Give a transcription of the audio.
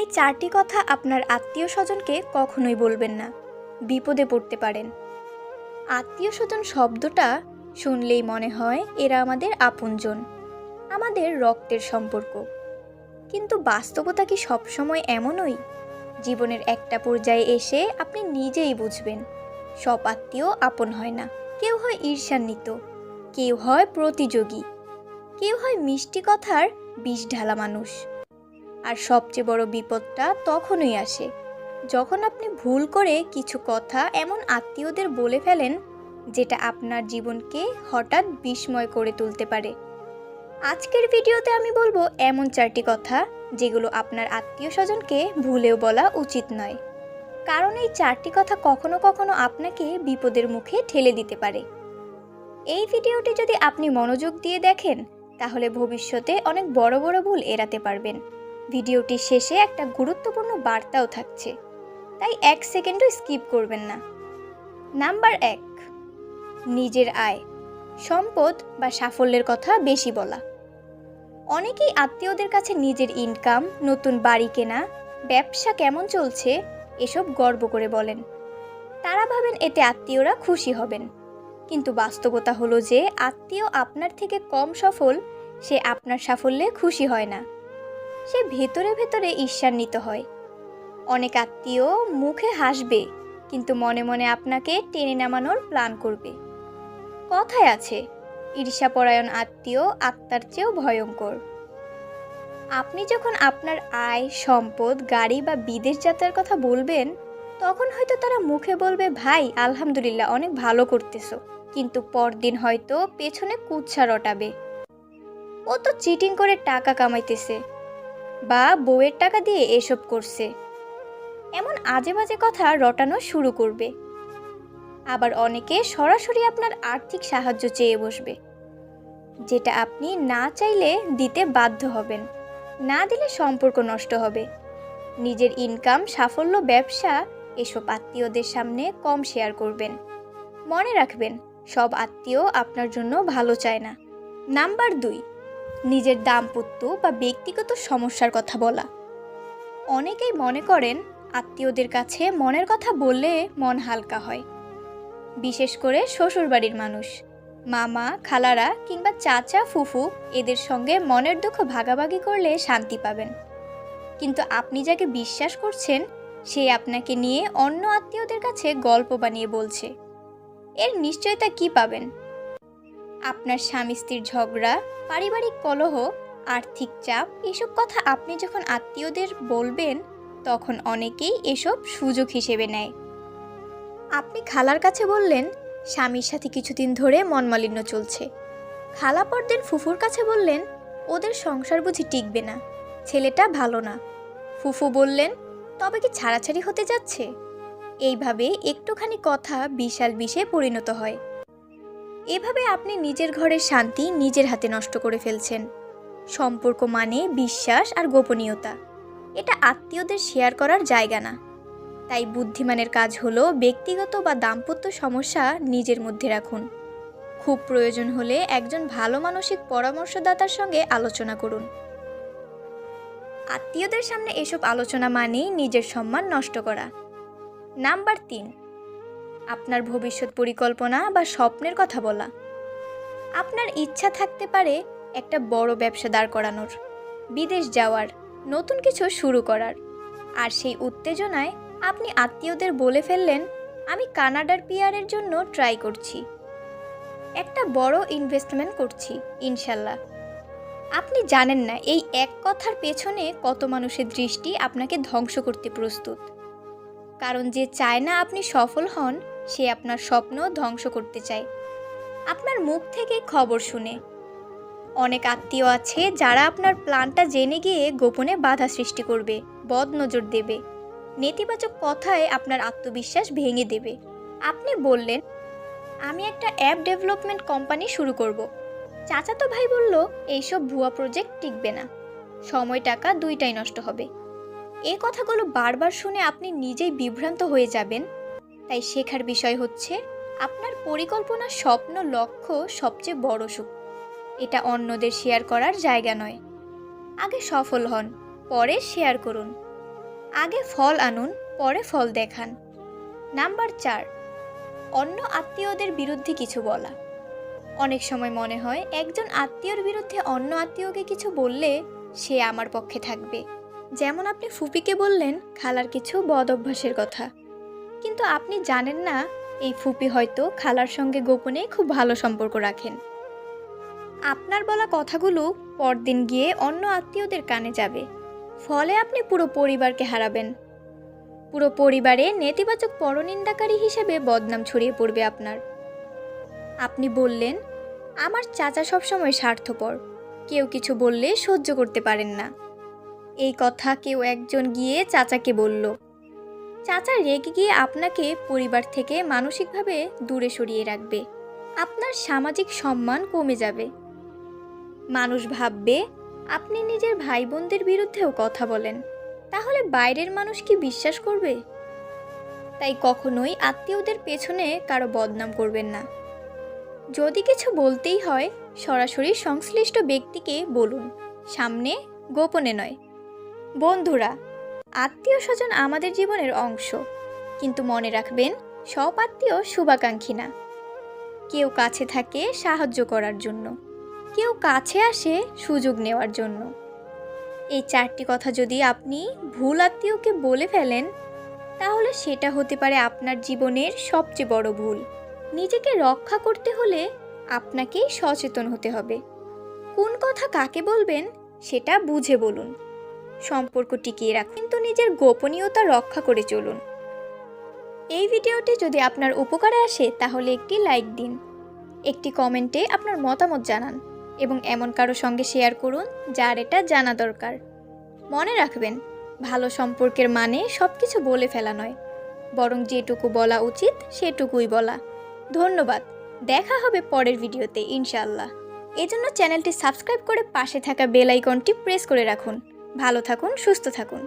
এই 4টি কথা আপনার আত্মীয়স্বজনকে কখনোই বলবেন না, বিপদে পড়তে পারেন। আত্মীয়স্বজন শব্দটা শুনলেই মনে হয় এরা আমাদের আপনজন, আমাদের রক্তের সম্পর্ক। কিন্তু বাস্তবতা কি সবসময় এমনই? জীবনের একটা পর্যায়ে এসে আপনি নিজেই বুঝবেন, সব আত্মীয় আপন হয় না। কেউ হয় ঈর্ষান্বিত, কেউ হয় প্রতিযোগী, কেউ হয় মিষ্টি কথার বিষ ঢালা মানুষ। আর সবচেয়ে বড় বিপদটা তখনই আসে যখন আপনি ভুল করে কিছু কথা এমন আত্মীয়দের বলে ফেলেন যেটা আপনার জীবনকে হঠাৎ বিস্ময় করে তুলতে পারে। আজকের ভিডিওতে আমি বলবো এমন 4টি কথা যেগুলো আপনার আত্মীয়স্বজনকে ভুলেও বলা উচিত নয়, কারণ এই 4টি কথা কখনো কখনো আপনাকে বিপদের মুখে ঠেলে দিতে পারে। এই ভিডিওটি যদি আপনি মনোযোগ দিয়ে দেখেন তাহলে ভবিষ্যতে অনেক বড় বড় ভুল এড়াতে পারবেন। ভিডিওটির শেষে একটা গুরুত্বপূর্ণ বার্তাও থাকছে, তাই 1 সেকেন্ডও স্কিপ করবেন না। নাম্বার 1, নিজের আয়, সম্পদ বা সাফল্যের কথা বেশি বলা। অনেকেই আত্মীয়দের কাছে নিজের ইনকাম, নতুন বাড়ি কেনা, ব্যবসা কেমন চলছে এসব গর্ব করে বলেন। তারা ভাবেন এতে আত্মীয়রা খুশি হবেন। কিন্তু বাস্তবতা হলো যে আত্মীয় আপনার থেকে কম সফল সে আপনার সাফল্যে খুশি হয় না, সে ভেতরে ভেতরে ঈর্ষান্বিত হয়। অনেক আত্মীয় মুখে হাসবে কিন্তু মনে মনে আপনাকে টেনে নামানোর প্ল্যান করবে। কথায় আছে, ঈর্ষাপরায়ণ আত্মীয় আত্মার চেয়েও ভয়ঙ্কর। আপনি যখন আপনার আয়, সম্পদ, গাড়ি বা বিদেশ যাত্রার কথা বলবেন তখন হয়তো তারা মুখে বলবে, ভাই আলহামদুলিল্লাহ অনেক ভালো করতেছো, কিন্তু পরদিন হয়তো পেছনে কুৎসা রটাবে, ও তো চিটিং করে টাকা কামাইতেছে, বা বউয়ের টাকা দিয়ে এসব করছে, এমন আজে বাজে কথা রটানো শুরু করবে। আবার অনেকে সরাসরি আপনার আর্থিক সাহায্য চেয়ে বসবে, যেটা আপনি না চাইলে দিতে বাধ্য হবেন। না দিলে সম্পর্ক নষ্ট হবে। নিজের ইনকাম, সাফল্য, ব্যবসা এসব আত্মীয়দের সামনে কম শেয়ার করবেন। মনে রাখবেন, সব আত্মীয় আপনার জন্য ভালো চায় না। নাম্বার 2, নিজের দাম্পত্য বা ব্যক্তিগত সমস্যার কথা বলা। অনেকেই মনে করেন আত্মীয়দের কাছে মনের কথা বললে মন হালকা হয়। বিশেষ করে শ্বশুরবাড়ির মানুষ, মামা, খালারা কিংবা চাচা, ফুফু এদের সঙ্গে মনের দুঃখ ভাগাভাগি করলে শান্তি পাবেন। কিন্তু আপনি যাকে বিশ্বাস করছেন সে আপনাকে নিয়ে অন্য আত্মীয়দের কাছে গল্প বানিয়ে বলছে, এর নিশ্চয়তা কি পাবেন? আপনার স্বামী স্ত্রীর ঝগড়া, পারিবারিক কলহ, আর্থিক চাপ এসব কথা আপনি যখন আত্মীয়দের বলবেন তখন অনেকেই এসব সুযোগ হিসেবে নেয়। আপনি খালার কাছে বললেন স্বামীর সাথে কিছুদিন ধরে মনমালিন্য চলছে, খালা পরদিন ফুফুর কাছে বললেন ওদের সংসার বুঝি টিকবে না, ছেলেটা ভালো না। ফুফু বললেন তবে কি ছাড়াছাড়ি হতে যাচ্ছে? এইভাবে একটুখানি কথা বিশাল বিষে পরিণত হয়। এভাবে আপনি নিজের ঘরের শান্তি নিজের হাতে নষ্ট করে ফেলছেন। সম্পর্ক মানে বিশ্বাস আর গোপনীয়তা, এটা আত্মীয়দের শেয়ার করার জায়গা না। তাই বুদ্ধিমানের কাজ হলো ব্যক্তিগত বা দাম্পত্য সমস্যা নিজের মধ্যে রাখুন। খুব প্রয়োজন হলে একজন ভালো মানসিক পরামর্শদাতার সঙ্গে আলোচনা করুন। আত্মীয়দের সামনে এসব আলোচনা মানেই নিজের সম্মান নষ্ট করা। নাম্বার 3, আপনার ভবিষ্যৎ পরিকল্পনা বা স্বপ্নের কথা বলা। আপনার ইচ্ছা থাকতে পারে একটা বড় ব্যবসা দাঁড় করানোর, বিদেশ যাওয়ার, নতুন কিছু শুরু করার। আর সেই উত্তেজনায় আপনি আত্মীয়দের বলে ফেললেন, আমি কানাডার পিআরের জন্য ট্রাই করছি, একটা বড় ইনভেস্টমেন্ট করছি ইনশাল্লাহ। আপনি জানেন না এই এক কথার পেছনে কত মানুষের দৃষ্টি আপনাকে ধ্বংস করতে প্রস্তুত। কারণ যে চায় না আপনি সফল হন সে আপনার স্বপ্ন ধ্বংস করতে চায় আপনার মুখ থেকে খবর শুনে। অনেক আত্মীয় আছে যারা আপনার প্ল্যানটা জেনে গিয়ে গোপনে বাধা সৃষ্টি করবে, বদনজর দেবে, নেতিবাচক কথায় আপনার আত্মবিশ্বাস ভেঙে দেবে। আপনি বললেন আমি একটা অ্যাপ ডেভেলপমেন্ট কোম্পানি শুরু করব, চাচাতো ভাই বলল এইসব ভুয়া প্রজেক্ট টিকবে না, সময় টাকা দুইটাই নষ্ট হবে। এই কথাগুলো বারবার শুনে আপনি নিজেই বিভ্রান্ত হয়ে যাবেন। তাই শেখার বিষয় হচ্ছে আপনার পরিকল্পনা, স্বপ্ন, লক্ষ্য সবচেয়ে বড় সুখ, এটা অন্যদের শেয়ার করার জায়গা নয়। আগে সফল হন, পরে শেয়ার করুন। আগে ফল আনুন, পরে ফল দেখান। নাম্বার 4, অন্য আত্মীয়দের বিরুদ্ধে কিছু বলা। অনেক সময় মনে হয় একজন আত্মীয়র বিরুদ্ধে অন্য আত্মীয়কে কিছু বললে সে আমার পক্ষে থাকবে। যেমন আপনি ফুপিকে বললেন খালার কিছু বদ অভ্যাসের কথা, কিন্তু আপনি জানেন না এই ফুপি হয়তো খালার সঙ্গে গোপনে খুব ভালো সম্পর্ক রাখেন। আপনার বলা কথাগুলো পরদিন গিয়ে অন্য আত্মীয়দের কানে যাবে, ফলে আপনি পুরো পরিবারকে হারাবেন। পুরো পরিবারে নেতিবাচক পরনিন্দাকারী হিসেবে বদনাম ছড়িয়ে পড়বে আপনার। আপনি বললেন, আমার চাচা সবসময় স্বার্থপর, কেউ কিছু বললে সহ্য করতে পারেন না। এই কথা কেউ একজন গিয়ে চাচাকে বলল। চাচা রেগে গিয়ে আপনাকে পরিবার থেকে মানসিকভাবে দূরে সরিয়ে রাখবে। আপনার সামাজিক সম্মান কমে যাবে। মানুষ ভাববে আপনি নিজের ভাই বোনদের বিরুদ্ধেও কথা বলেন, তাহলে বাইরের মানুষ কি বিশ্বাস করবে? তাই কখনোই আত্মীয়দের পেছনে কারো বদনাম করবেন না। যদি কিছু বলতেই হয় সরাসরি সংশ্লিষ্ট ব্যক্তিকে বলুন, সামনে গোপনে নয়। বন্ধুরা, আত্মীয় স্বজন আমাদের জীবনের অংশ, কিন্তু মনে রাখবেন সব আত্মীয় শুভাকাঙ্ক্ষী না। কেউ কাছে থাকে সাহায্য করার জন্য, কেউ কাছে আসে সুযোগ নেওয়ার জন্য। এই 4টি কথা যদি আপনি ভুল আত্মীয়কে বলে ফেলেন, তাহলে সেটা হতে পারে আপনার জীবনের সবচেয়ে বড় ভুল। নিজেকে রক্ষা করতে হলে আপনাকেই সচেতন হতে হবে। কোন কথা কাকে বলবেন সেটা বুঝে বলুন। সম্পর্ক টিকিয়ে রাখুন, কিন্তু নিজের গোপনীয়তা রক্ষা করে চলুন। এই ভিডিওটি যদি আপনার উপকারে আসে তাহলে একটি লাইক দিন, একটি কমেন্টে আপনার মতামত জানান এবং এমন কারো সঙ্গে শেয়ার করুন যার এটা জানা দরকার। মনে রাখবেন, ভালো সম্পর্কের মানে সবকিছু বলে ফেলা নয়, বরং যেটুকু বলা উচিত সেটুকুই বলা। ধন্যবাদ, দেখা হবে পরের ভিডিওতে ইনশাআল্লাহ। এজন্য চ্যানেলটি সাবস্ক্রাইব করে পাশে থাকা বেল আইকনটি প্রেস করে রাখুন। ভালো থাকুন, সুস্থ থাকুন।